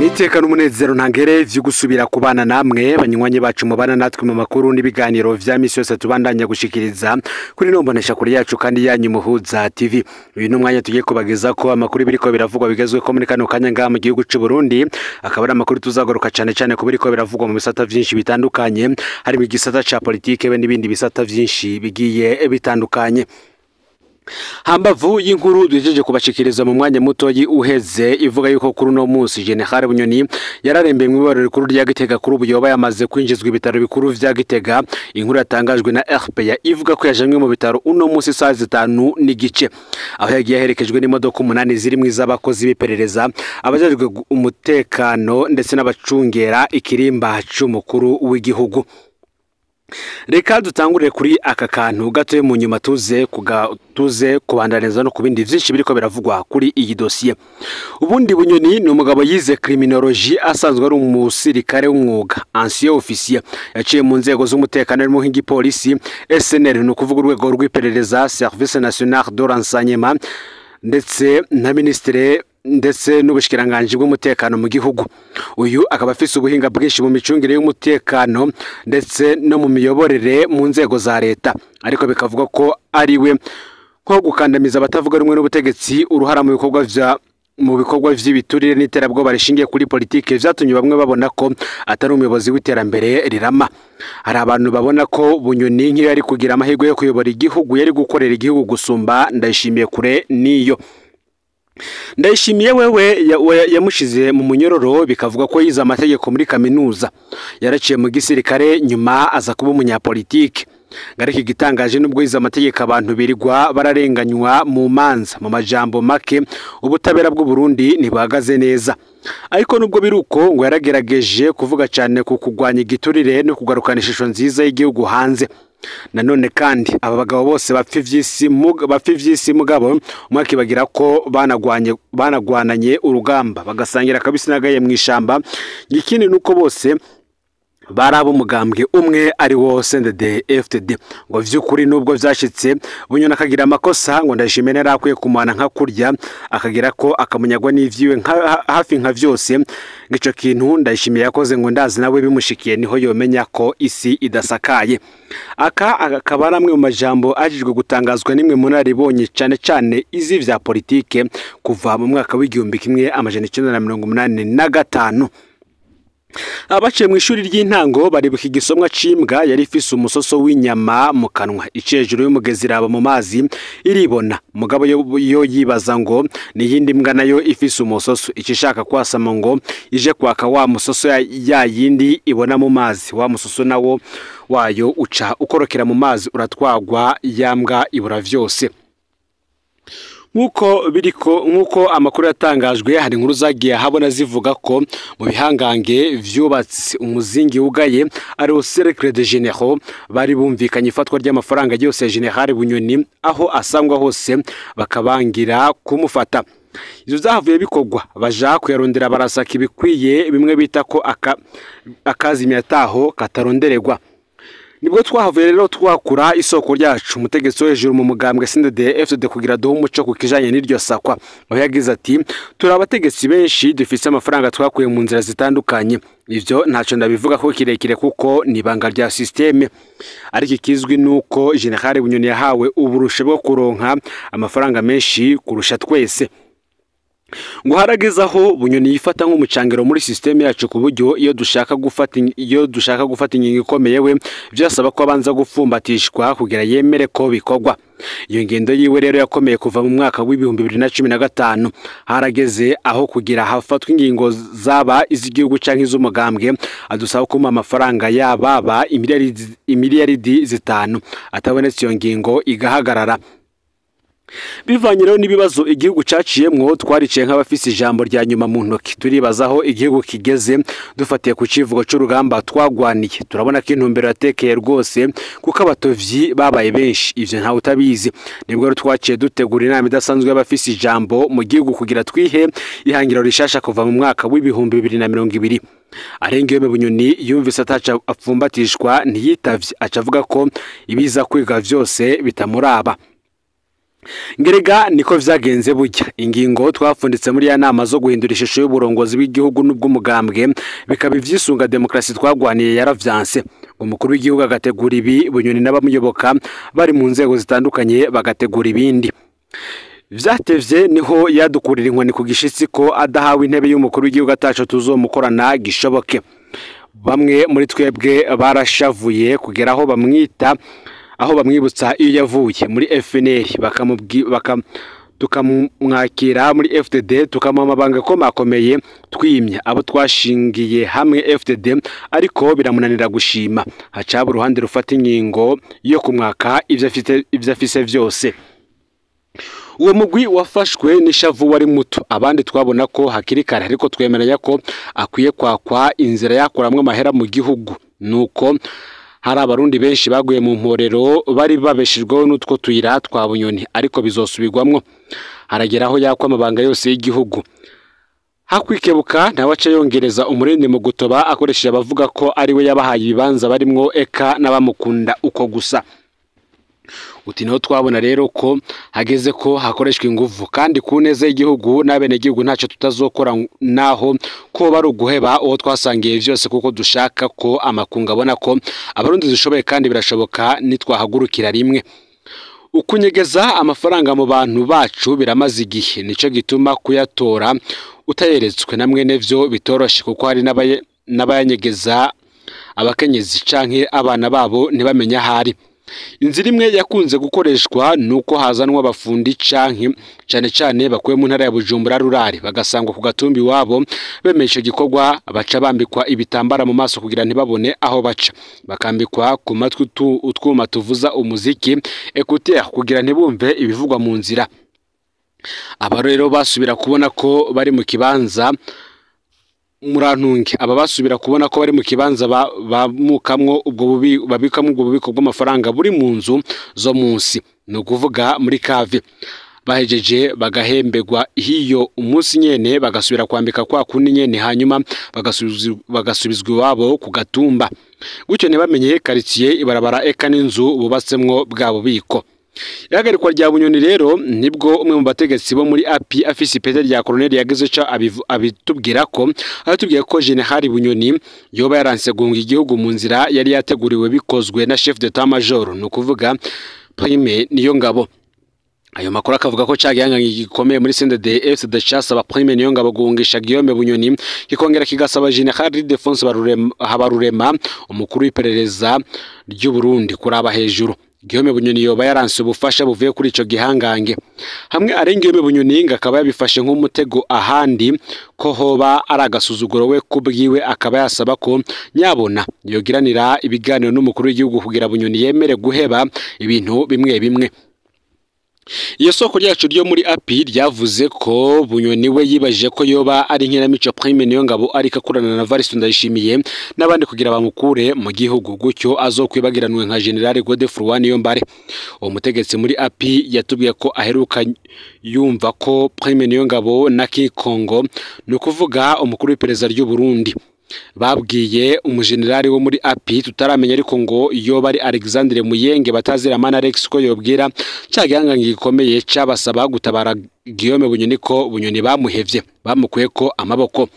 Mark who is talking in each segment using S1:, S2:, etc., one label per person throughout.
S1: Niteka n'umunezero ntangere vyo gusubira kubana namwe banywanyi bacu mubana natwe mu makuru n'ibiganiro vya misi yose tubandanya gushikiriza kuri nombonesha kuri yacu kandi yanyu Muhuza TV. Uyu numwanya tugiye kubageza ko amakuru biriko biravugwa bigezwe ko muri kano kanya ngaha mu gihugu c'u Burundi, akaba ari amakuru tuzagaruka cane ku biriko biravugwa mu bisata vyinshi bitandukanye, hari mu gisata ca politike be n'ibindi bisata vyinshi bigiye bitandukanye. Hambavu y'inkuru duhejeje kubashikiriza mu mwanya mutoyi uheze ivuga yuko kuri no munsi General Bunyoni yararembeye mu ibariro rikuru rya Gitega kuri ubu yoba yamaze kwinjizwa ibitaro bikuru vya Gitega. Inkuru yatangajwe na RPA ivuga ko yajanywe mu bitaro uno munsi saa 5 n'igice, aho yagiye aherekejwe n'imodoka 8 ziri mu iz'abakozi b'iperereza, abajejwe umutekano ndetse n'abacungera ikirimba c'umukuru w'igihugu. Reka dutangurire kuri aka kantu gatoye mu nyuma tuze kubandaneza no kubindi vyinshi biriko biravugwa kuri iyi dossier. Ubundi Bunyoni ni umugabo yize criminologie asanzwe ari umusirikare w'umwuga, ancien officier, yaciye mu nzego z'umutekano mu nk'igipolisi, SNR no kuvuga urwego rw'iperereza, Service National de Renseignement, ndetse na ministre ndetse n'ubushikiranganje bw'umutekano mu gihugu. Uyu akaba afise ubuhinga bwinshi mu micungire y'umutekano ndetse no mu miyoborere mu nzego za leta, ariko bikavuga ko ari we ko gukandamiza abatavuga rumwe n'ubutegetsi, uruhara mu bikorwa vy'ibiturire n'iterabwoba rishingiye kuri politike vyatumye bamwe babona ko atari umuyobozi w'iterambere rirama. Hari abantu babona ko Bunyoni nk'iyo yari kugira amahirwe yo kuyobora igihugu yari gukorera igihugu gusumba Ndayishimiye kure niyo. Ndayishimiye wewe yamushize mu munyororo, bikavuga ko yize amategeko muri kaminuza, yaraciye mu gisirikare nyuma aza kuba umunyapolitike. Gariki gitangaje nubwo yize amategeko abantu birirwa bararenganywa mu manza, mu majambo make ubutabera bw'u Burundi ntibahagaze neza. Ariko nubwo biruko ngo yaragerageje kuvuga cyane ku kugwanya igiturire no kugarukana ishusho nziza y'igihugu hanze. Nanone kandi aba bagabo bose bapfa ivy'isi mugabo umwaka bagira ko banagwananye urugamba bagasangira kabisi nagaye mu ishamba. Ikindi nuko bose barabo umugambwe umwe ari wo CNDD-FDD. Ngo vy'ukuri nubwo vyashitse Bunyoni akagira amakosa, ngo Ndayishimiye narakwiye kumana nka kurya akagira ko akamunyagwa n'ivyiwe hafi nka vyose. Ngico kintu Ndayishimiye yakoze ngo ndazi nawe bimushikiye niho yomenya ko isi idasakaye. Akaba ari amwe mu majambo ajijwe gutangazwa nimwe mu naribonye cane izi vya politike kuva mu mwaka w'igihumbi kimwe amajana 1985. Abaciye mu ishuri ry'intango baribuka igisomwa cimbwa yari ifise umusoso w'inyama mu kanwa, icejuru y'umugezi iraba mu mazi iribona. Mugabo yo yibaza ngo ni yindi mbwa nayo ifise umusoso, ikishaka kwasama ngo ije kwaka wa musoso ya yindi ibona mu mazi. Wa musoso nawo wayo uca ukorokera mu mazi uratwagwa, yambwa ibura vyose. Nkuko amakuru yatangajwe, hari inkuru zagiye habona zivuga ko mu bihangange vyubatse umuzingi ugaye ari au Cercle de Généraux bari bumvikanye ifatwa ry'amafaranga yose ya General Bunyoni, aho asangwa hose bakabangira kumufata. Izo zahavuye bikogwa baja kuyarondera barasaka ibikwiye, bimwe bita ko akazimya taho katarondererwa. Nibwo twahavuye rero twakura isoko ryacu umutegetsi hejuru mu mugambwe CNDD-FDD kugira duhe umuco ku kijanye n'iryo sakwa. Aho yagize ati turi abategetsi benshi dufise amafaranga twakuye mu nzira zitandukanye. Ivyo ntaco ndabivuga ko kirekire kuko ni banga rya systeme, ariko ikizwi nuko General Bunyoni yahawe uburushe bwo kuronka amafaranga menshi kurusha twese. Ngo haragezaho Bunyoni yifata nk'umucangero muri systeme yacu ku buryo iyo dushaka gufata ingingo ikomeye we byasaba ko abanza gufumbatishwa kugira yemere ko bikogwa. Iyo ngendo yiwe rero yakomeye kuva mu mwaka w'ibihumbi 2015. Harageze aho kugira hafatwa ingingo zaba iz'igihugu canke iz'umugambwe adusaba kuma amafaranga yababa imiliyaridi 5 atabonetse, iyo ngingo igahagarara. Bivanye rero n'ibibazo igihugu caciyemwo, twarice nk'abafise ijambo rya nyuma mu ntoki, turibazaho igihugu kigeze dufatiye ku civugo c'urugamba twagwaniye. Turabona ko intumbero yatekeye rwose kuko abatovyi babaye benshi, ivyo nta utabizi. Nibwo rero twaciye dutegura inama idasanzwe y'abafise ijambo mu gihugu kugira twihe ihangiro rishasha kuva mu mwaka w'ibihumbi 2020. Arengewe Bunyoni yumvise ataca apfumbatishwa ntiyitavye, acavuga ko ibiza kwiga vyose bitamuraba. Ngerega niko vyagenze burya ingingo twafunditse muri ya nama zo guhindura ishusho y'uburongozi bw'igihugu n'ubw'umugambwe bikaba ivyisunga demokrasi twagwaniye yaravyanse. Umukuru w'igihugu agategura ibi, Bunyoni n'abamuyoboka bari mu nzego zitandukanye bagategura ibindi. Vyatevye niho yadukurira inkoni ku gishitsi ko adahawe intebe y'umukuru w'igihugu ataco tuzomukorana gishoboke. Bamwe muri twebwe barashavuye kugera aho bamwibutsa iyo yavuye muri FNL tukamwakira muri FDD tukamuha amabanga ko makomeye twimye abo twashingiye hamwe FDD ariko biramunanira gushima hacaba uruhande rufata ingingo yo kumwaka ivyo afise vyose. Uwo mugwi wafashwe n'ishavu wari muto, abandi twabona ko hakiri kare ariko twemeranya ko akwiye kwakwa inzira yakoramwe amahera mu gihugu. Nuko hari abarundi benshi baguye mu mporero bari babeshejweho n'utwo tuyira twa Bunyoni ariko bizosubirwamwo. Harageraho yakwa amabanga yose y'igihugu. Hakwikebuka nawe aca yongereza umurindi mu gutoba akoresheje abavuga ko ari we yabahaye ibibanza barimwo eka n'abamukunda uko gusa. Uti niho twabona rero ko hageze ko hakoreshwa inguvu kandi ku neza y'igihugu n'abene gihugu ntacyo tutazokora naho ko bari uguheba uwo twasangiye vyose kuko dushaka ko amakunga abona ko abarundi zishoboye kandi birashoboka nitwahagurukira rimwe. Ukunyegeza amafaranga mu bantu bacu biramaze igihe, nico gituma kuyatora utayeretswe na mwene vyo bitoroshe kuko hari n'abayanyegeza abakenyezi canke abana babo ntibamenya hari. Inzira imwe yakunze gukoreshwa nuko hazanwa abafundi cane cane bakuye mu ntara ya Bujumbura rurari bagasangwa ku gatumbi wabo bemesha gikorwa baca bambikwa ibitambara mu maso kugira ntibabone aho baca, bakambikwa ku matwi utwuma tuvuza umuziki écouteur kugira ntibumve ibivugwa mu nzira. Aba rero basubira kubona ko bari mu kibanza murantunge basubira kubona ko bari mu kibanza bamukamwo babikamwo ubwo bubiko bw'amafaranga buri mu nzu zo munsi, no kuvuga muri kave. Bahejeje bagahembegwa hiyo umunsi nyene bagasubira kwambika kwa kundi nyene hanyuma bagasubizwa iwabo ku gatumba. Gutyo ntibamenye quartier ibarabara eka n'inzu bubatsemwo bwa bubiko. Yagarikwa rya Bunyoni rero nibwo umwe mu bategetsi bo muri API afisi Peter rya Colonel yageze ca abitubwira ko General Bunyoni yoba yaranse guhunga igihugu mu nzira yari yateguriwe bikozwe na chef d'état major, no kuvuga Prime Niyongabo. Ayo makuru akavuga ko cagihanganye gikomeye muri CNDD-FDD cyasaba Prime Niyongabo guhungisha Guillaume Bunyoni kikongera kigasaba General Defonse Habarurema umukuru w'iperereza ry'u Burundi kuraba hejuru. Guillaume Bunyoni yoba yaranse ubufasha buvuye kuri ico gihangange. Hamwe Guillaume Bunyoni akaba yabifashe nk'umutego ahandi ko hoba aragasuzuguro we kubwiwe akaba yasaba ko nyabona yogiranira ibiganiro n'umukuru w'igihugu kugira Bunyoni yemere guheba ibintu bimwe bimwe. Iyo soko ryacu ryo muri API ryavuze ko Bunyoni we yibajije ko yoba ari nkinamico Prime Niyongabo ariko akorana na Varisto Ndayishimiye n'abandi kugira bamukure mu gihugu, gutyo azokwibagiranwe nka General Godefroid Niyombare. Uwo mutegetsi muri API yatubwiye ko aheruka yumva ko Prime Niyongabo na Kikongo, no kuvuga umukuru w'iperereza ry'u Burundi, babwiye umujenerali wo muri API tutaramenya ariko ngo yoba ari Alexandre Muyenge batazira mana Alex ko yobwira cyagihangange gikomeye cyabasaba gutabara Guillaume Bunyoni ko Bunyoni bamuhevye bamukuye ko amaboko.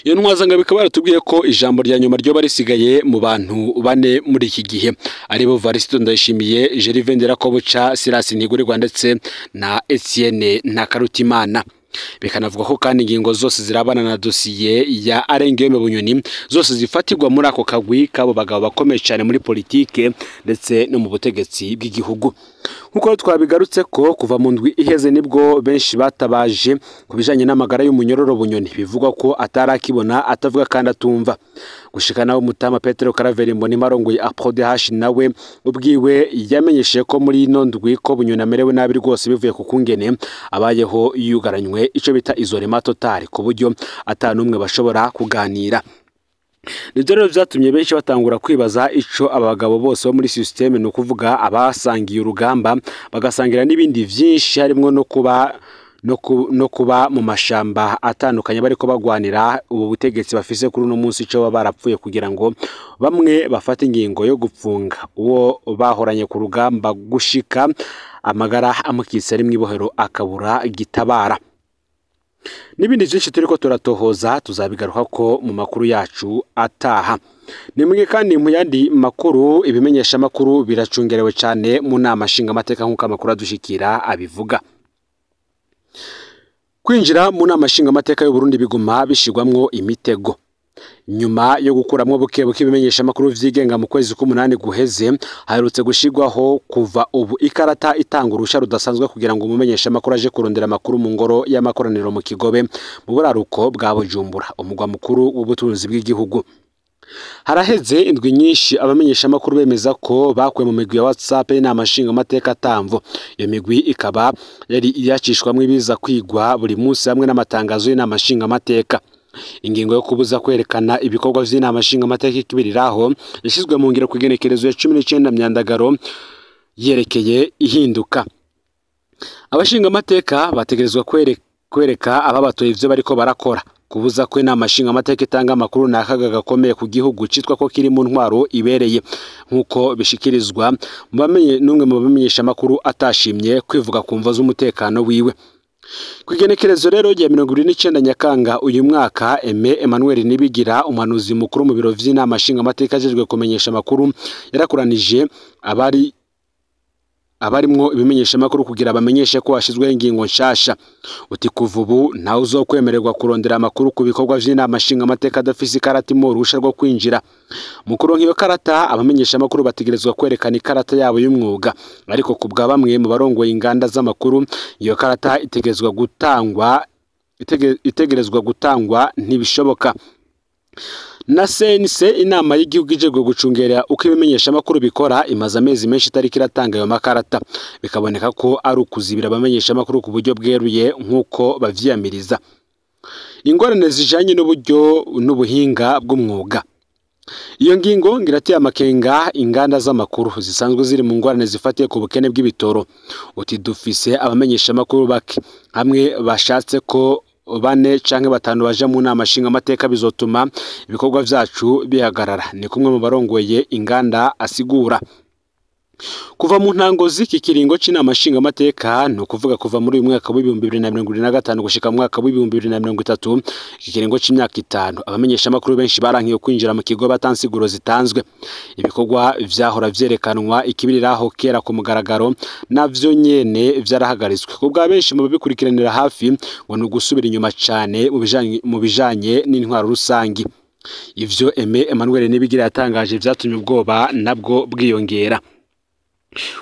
S1: Iyo ntwazanga bikaba baratubwiye ko ijambo rya nyuma ryo barisigaye mu bantu bane muri iki gihe aribo Varisto Ndayishimiye, Gervais Nderakobuca, Silas Ntigurirwa ndetse na Etienne Ntakarutimana. Bikanavuga ko kandi ingingo zose zirabana na dosiye ya Guillaume Bunyoni zose zifatirwa muri ako kagwi kabo bagabo bakomeye cyane muri politike ndetse no mu butegetsi bw'igihugu. Nkuko twabigarutse ko kuva mu ndwi iheze nibwo benshi batabaje kubijanye n'amagara y'umunyororo Bunyoni, bivugwa ko atarakibona atavuga kandi atumva. Gushikana umutama Petero Karaveri Mboni marongoye APRODH nawe ubwiwe yamenyeshe ko muri ino ndwi ko Bunyoni amerewe nabi rwose bivuye ku kungene abayeho yugaranywe ico bita isolema total ku buryo atanumwe bashobora kuganira. Nibyo rero byatumye benshi batangura kwibaza ico abagabo bose bo muri systeme, no kuvuga abasangiye urugamba bagasangira n'ibindi vyinshi harimo no kuba no kuba mu mashamba atandukanye bariko bagwanira ubu butegetsi bafise kuri uno munsi cyo barapfuye kugira ngo bamwe bafate ingingo yo gupfunga uwo bahoranye ku rugamba gushika amagara amukitse ari mwibohero akabura gitabara. N'ibindi byinshi turiko turatohoza tuzabigaruka ko mu makuru yacu ataha. Nimwe kandi mu yandi makuru ibimenyesha makuru biracungerewe cyane mu nama nshinga amateka nk'uko amakuru adushikira abivuga. Kwinjira mu nama nshinga amateka y'u Burundi biguma bishigwamwo imitego. Nyuma yo gukuramwo bukebuke ibimenyesha makuru vyigenga mu kwezi k'umunani guheze haherutse gushigwaho kuva ubu ikarata itanga urusha rudasanzwe kugira ngo umumenyesha makuru aje kurondera makuru mu ngoro y'amakoraniro mu Kigobe mu buraruko bwa Bujumbura umugwa mukuru w'ubutunzi bw'igihugu. Haraheze indwi nyinshi abamenyesha makuru bemeza ko bakwe mu migwi ya WhatsApp y'inama nshinga amateka atamvo. Iyo migwi ikaba yari yacishwamwe ibiza kwigwa buri munsi hamwe n'amatangazo y'inama nshinga amateka. Ingingo yo kubuza kwerekana ibikorwa vy'inama nshinga amateka ikibiriraho yashizwe mu ngiro kugenekerezo ya 19 Myandagaro yerekeye ihinduka. Abashinga amateka bategerezwa kwereka ababatoye ivyo bariko barakora. Kubuza ko inama nshinga amateka itanga amakuru nakaga gakomeye ku gihugu citwa ko kiri mu ntwaro ibereye nkuko bishikirizwa numwe mu bamenyesha makuru atashimye kwivuga ku mvo z'umutekano wiwe. Kwigenekerezo rero ya 29 Nyakanga uyu mwaka Emmanuel Nibigira umuhanuzi mukuru mu biro vy'inama nshinga amateka ajejwe kumenyesha makuru yarakuranije abarimwo ibimenyesha makuru kugira bamenyeshe ko hashizweho ingingo nshasha. Uti kuva ubu ntawe uzokwemererwa kurondera amakuru ku bikorwa vy'inama nshinga amateka adafise ikarata imurusha rwo kwinjira. Mukuru nk'iyo karata abamenyesha makuru bategerezwa kwerekana ikarata yabo y'umwuga, ariko kubwa bamwe mu barongoye inganda z'amakuru iyo karata itegerezwa gutangwa ntibishoboka. Na sense inama y'igihugu ijejwe gucungera uko ibimenyesha makuru bikora imaze amezi menshi itariki iratanga ayo makarata, bikaboneka ko ari ukuzibira abamenyesha makuru ku buryo bweruye nk'uko bavyiyamiriza. Ingorane zijanye n'uburyo n'ubuhinga bw'umwuga. Iyo ngingo ngirateye amakenga inganda z'amakuru zisanzwe ziri mu ngorane zifatiye ku bukene bw'ibitoro. Uti dufise abamenyesha makuru bake hamwe bashatse ko 4 canke 5 baje mu nama nshinga amateka bizotuma ibikorwa vyacu bihagarara, ni kumwe mu barongoye inganda asigura. Kuva mu ntango z'iki kiringo c'inama nshinga amateka no kuvuga kuva muri uyu mwaka wa 2025 gushika mu mwaka wa 2030 iki kiringo c'imyaka 5 abamenyesha makuru benshi barankiye kwinjira mu kigo batansiguro zitanzwe. Ibikorwa vyahora vyerekanwa ikibiriraho kera ku mugaragaro navyo nyene vyarahagaritswe. Kubwa benshi mu babikurikiranira hafi ngo no gusubira inyuma cyane mu bijanye n'intwaro rusangi. Ivyo Emmanuel Nibigira yatangaje vyatumye ubwoba nabwo bwiyongera.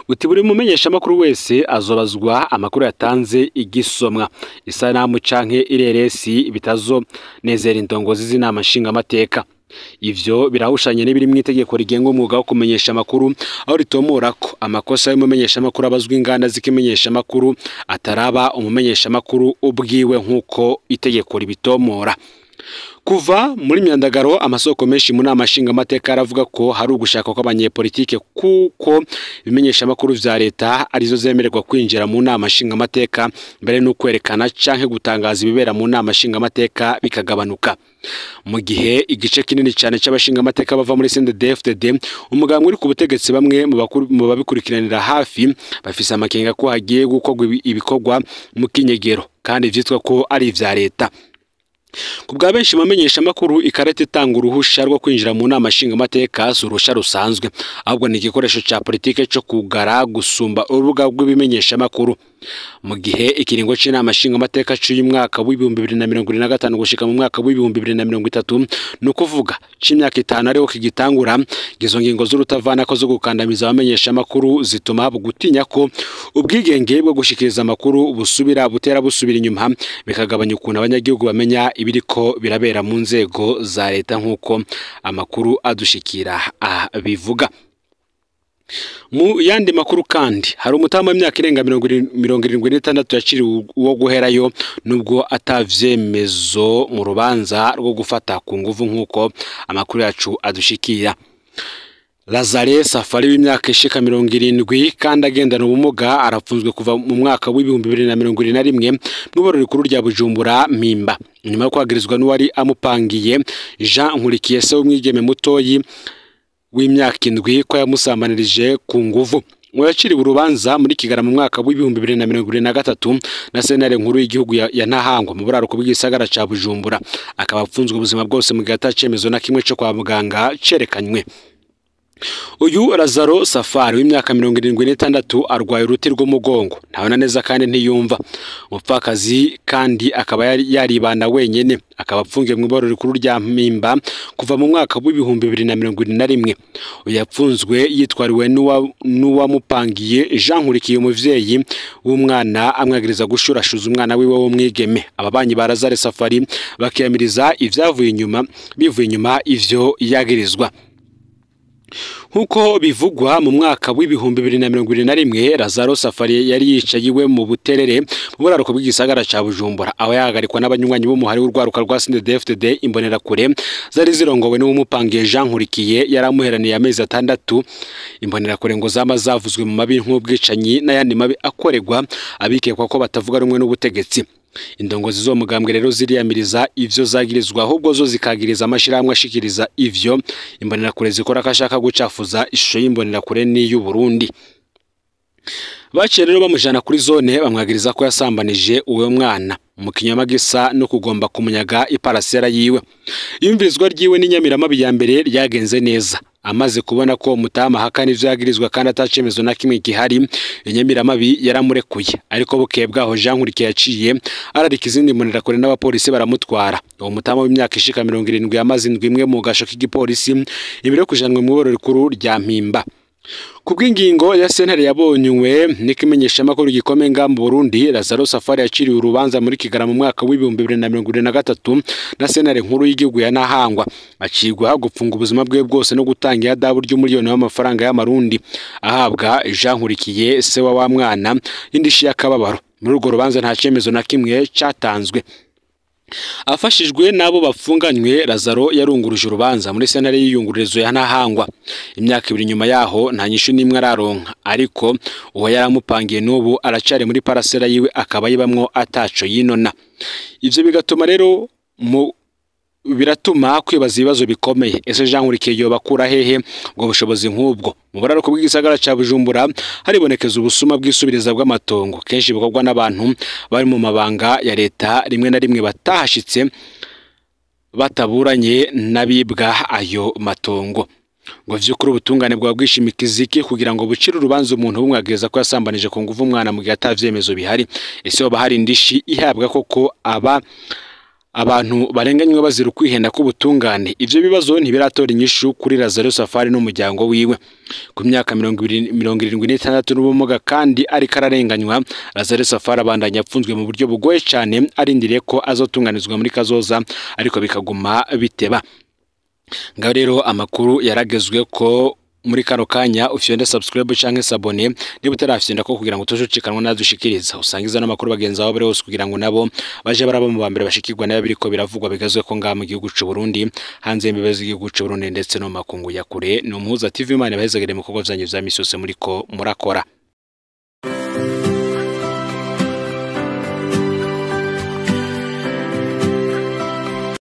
S1: Uti buri mumenyesha makuru wese azobazwa amakuru yatanze igisomwa isanamu canke ireresi bitazo nezera indongozi z'inama nshinga amateka. Ivyo birahushanye n'ibiri mu itegeko rigenga umwuga wo kumenyesha amakuru aho ritomora ko amakosa y'umumenyesha makuru abazwa inganda zikimenyesha makuru ataraba umumenyesha makuru ubwiwe nk'uko itegeko ribitomora. Kuva muri Myandagaro amasoko menshi mu nama nshinga amateka aravuga ko hari ugushaka ko abanyepolitike kuko bimenyesha makuru vya leta arizo zemererwa kwinjira mu nama nshinga amateka mbere no kwerekana canke gutangaza ibibera mu nama nshinga amateka bikagabanuka. Mu gihe igice kinini cyane c'abashinga amateka bava muri CNDD-FDD umugambwe uri ku butegetsi bamwe mu babikurikiranira hafi bafise amakenga ko hagiye gukorwa ibikorwa mu kinyegero kandi vyitwa ko ari ivya leta. Kubwa benshi bamenyesha makuru ikarete itanga uruhusha rwo kwinjira mu nama nshinga amateka surusha rusanzwe ahubwo ni igikoresho ca politike cyo kugara gusumba urubuga rw'ibimenyesha makuru. Mu gihe ikiringo c'inama nshinga amateka cy'uyu mwaka wa 2025 gushika mu mwaka wa 2030 no kuvuga c'imyaka 5 ariho kigitangura gizo ngingo z'urutavana ko zo gukandamiza abamenyesha makuru zituma bugutinya ko ubwigenge bwo gushikiriza amakuru busubira inyuma bikagabanya ukuntu abanyagihugu bamenya ibiriko birabera mu nzego za leta nk'uko amakuru adushikira bivuga. Mu yandi makuru kandi hari umutama w'imyaka irenga 76 yaciriwe uwo guherayo nubwo atavyemezo mu rubanza rwo gufata ku nguvu nk'uko amakuru yacu adushikira. Lazare Safari w'imyaka ishika 70 kandi agendana ubumuga arapfunzwe kuva mu mwaka w'ibihumbi 2021 n'ubororo rikuru rya Bujumbura Mpimba nyuma yo kwagirizwa n'uwari amupangiye Jean Nkurikiye se w'umwigeme mutoyi w'imyaka 7 ko yamusambanirije ku nguvu. Mwaciri urubanza muri Kigarama mu mwaka w'ibihumbi 2023 na sentare nkuru y'igihugu ya Ntahangwa mu buraruko bw'isagara ca Bujumbura akaba apfunzwe ubuzima bwose mu gata cemezo na kimwe cyo kwa muganga cerekanywe. Uyu Lazaro Safari w'imyaka 76 arwaye uruti rw'umugongo ntabona neza kandi ntiyumva umupfakazi kandi akaba yaribana wenyene akaba apfungiye mu iborero rikuru rya Mpimba kuva mu mwaka w'ibihumbi 2021. Uyu yapfunzwe yitwariwe n'uwamupangiye Jean Nkurikiye umuvyeyi w'umwana amwagiriza gushurashuza umwana wiwe w'umwigeme. Ababanyi ba Lazare Safari bakiyamiriza bivuye inyuma ivyo yagirizwa. Nkuko bivugwa mu mwaka w'ibihumbi 2021 Lazaro Safari yari yicaye iwe mu buterere mu buraruko bw'igisagara ca Bujumbura aho yahagarikwa n'abanywanyi b'umuhari w'urwaruka rwa CNDD-FDD imbonera kure zari zirongowe n'umupangiye Jean Nkurikiye yaramuheraniye amezi 6 imbonera kure ngo zama zavuzwe mu mabi nk'ubwicanyi n'ayandi mabi akoregwa abikekwa ko batavuga rumwe n'ubutegetsi. Indongozi zo mugambwe rero ziriyamiriza ivyo zagirizwa ahubwo zo zikagiriza amashiramwe ashikiriza ivyo imbonera kure zikora kashaka gucafuza ishusho y'imbonera kure ni y'u Burundi. Baciye rero bamujana kuri zone bamwagiriza ko yasambanije uwo mwana mu kinyoma gisa no kugomba kumunyaga iparasera yiwe. Yumvirizwa ryiwe n'inyamiramabi ya mbere ryagenze neza amaze kubona ko mutama hakana ivyo yagirizwa kandi atacemezo na kimwe gihari inyamiramabi yaramurekuye ariko bukeye bwaho Jean Nkurikiye yaciye ararika izindi mbonera kure n'abapolisi baramutwara. Uwo mutama w'imyaka ishika 70 yamaze indwi imwe mu gasho k'igipolisi imbere yo kujanwa mu iborero rikuru rya Mpimba. Kubw'ingingo ya sentare yabonywe n'ikimenyesha makuru gikomeye mu Burundi Lazaro Safari yaciriwe urubanza muri Kigarama mu mwaka w'ibihumbi 2023 na sentare nkuru y'igihugu ya Ntahangwa acigwa gupfunga ubuzima bwe bwose no gutanga adabu ry'umuliyoni w'amafaranga y'amarundi ahabwa Jean Nkurikiye se wa mwana indishi y'akababaro. Muri urwo rubanza nta cemezo na kimwe catanzwe. Afashijwe nabo bafunganywe Lazaro yarunguruje urubanza muri sentare y'iyungururizo ya Ntahangwa. Imyaka 2 nyuma yaho nta nyishu nimwe araronka ariko uwo yaramupangiye n'ubu aracari muri parasera yiwe akaba yibamwo ataco yinona. Ivyo bigatuma rero biratuma kwibaza ibibazo bikomeye. Ese Jean Nkurikiye yobakura hehe ngo bushobozi nk'ubwo? Mu buraruko bw'igisagara ca Bujumbura haribonekeza ubusuma bw'isubiriza bw'amatongo kenshi bukorwa n'abantu bari mu mabanga ya leta rimwe na rimwe batahashitse bataburanye nabibwa ayo matongo. Ngo vyukuri ubutungane bwa bwishimikiziki kugira ngo bucire urubanza umuntu bumwageza ko yasambanije ku nguvu umwana mu gihe atavyemezo bihari. Ese hoba hari indishi ihabwa koko abantu barenganywe bazira kwihenda k'ubutungane? Ivyo bibazo ntibiratora inyishu kuri Lazaro Safari n'umuryango wiwe. Ku myaka 76 n'ubumuga kandi ari kararenganywa Lazaro Safari abandanya apfunzwe mu buryo bugoye cyane arindiriye ko azotunganizwa muri kazoza ariko bikaguma biteba. Ngaho rero amakuru yaragezwe ko muri kano kanya ufyonde subscribe canke sabone niba utarafyenda ko kugira ngo tujucikanwa nadushikiriza usangiza n'amakuru bagenzi aho bari hose kugira ngo nabo baje baraba mu bambere bashikirwa nayo biriko biravugwa bigazwe ko ngaha mu gihugu c'u Burundi hanze y'imbibe z'igihugu c'u Burundi ndetse no makungu ya kure. No Muhuza TV Imana bahezagere mu bikorwa vyanyu vya misi yose muriko murakora.